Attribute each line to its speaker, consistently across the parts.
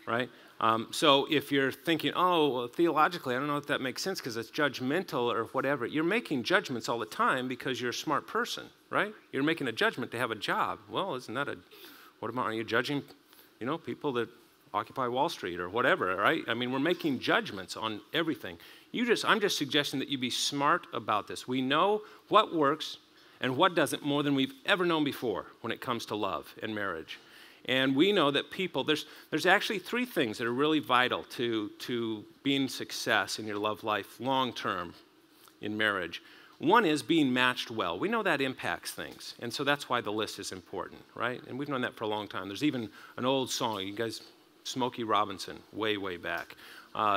Speaker 1: right? So if you're thinking, oh, well, theologically, I don't know if that makes sense because it's judgmental or whatever, you're making judgments all the time because you're a smart person, right? You're making a judgment to have a job. Well, isn't that are you judging, people that occupy Wall Street or whatever, right? I mean, we're making judgments on everything. I'm just suggesting that you be smart about this. We know what works and what doesn't more than we've ever known before when it comes to love and marriage. And we know that there's actually three things that are really vital to being success in your love life long term in marriage. One is being matched well. We know that impacts things, and so that's why the list is important, right? And we've known that for a long time. There's even an old song, you guys, Smokey Robinson, way, way back.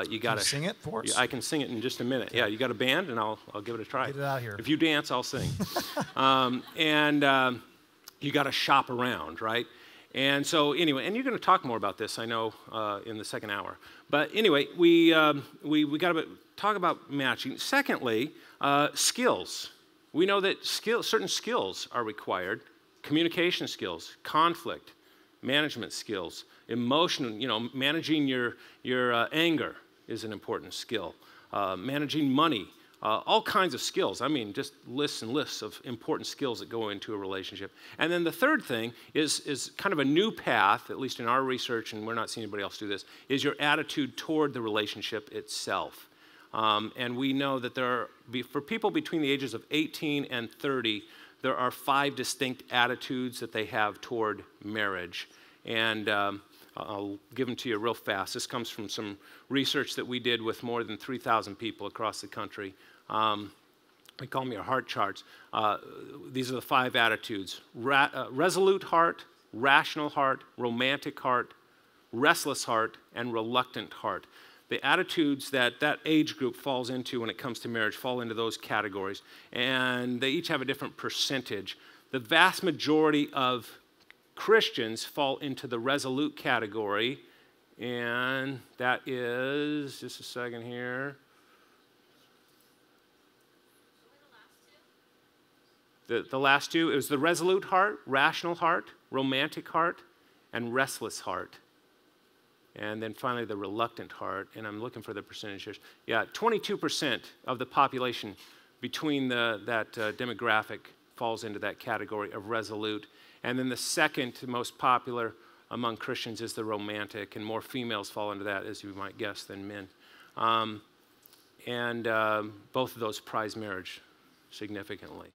Speaker 1: You got to
Speaker 2: sing it for us.
Speaker 1: I can sing it in just a minute. Yeah, you got a band, and I'll give it a try.
Speaker 2: Get it out here.
Speaker 1: If you dance, I'll sing. And you got to shop around, right? And so anyway, and you're going to talk more about this, I know, in the second hour. But anyway, we got to talk about matching. Secondly, skills. We know that certain skills are required: communication skills, conflict management skills, emotional. Managing your anger is an important skill. Managing money. All kinds of skills. I mean, just lists and lists of important skills that go into a relationship. And then the third thing is kind of a new path, at least in our research, and we're not seeing anybody else do this, is your attitude toward the relationship itself. And we know that for people between the ages of 18 and 30, there are 5 distinct attitudes that they have toward marriage. And I'll give them to you real fast. This comes from some research that we did with more than 3,000 people across the country. They call me our heart charts. These are the 5 attitudes: resolute heart, rational heart, romantic heart, restless heart, and reluctant heart. The attitudes that age group falls into when it comes to marriage fall into those categories, and they each have a different percentage. The vast majority of Christians fall into the resolute category, and that is, just a second here. The last two, it was the resolute heart, rational heart, romantic heart, and restless heart. And then finally the reluctant heart, and I'm looking for the percentages. Yeah, 22% of the population between that demographic falls into that category of resolute. And then the second most popular among Christians is the romantic, and more females fall into that, as you might guess, than men. Both of those prize marriage significantly.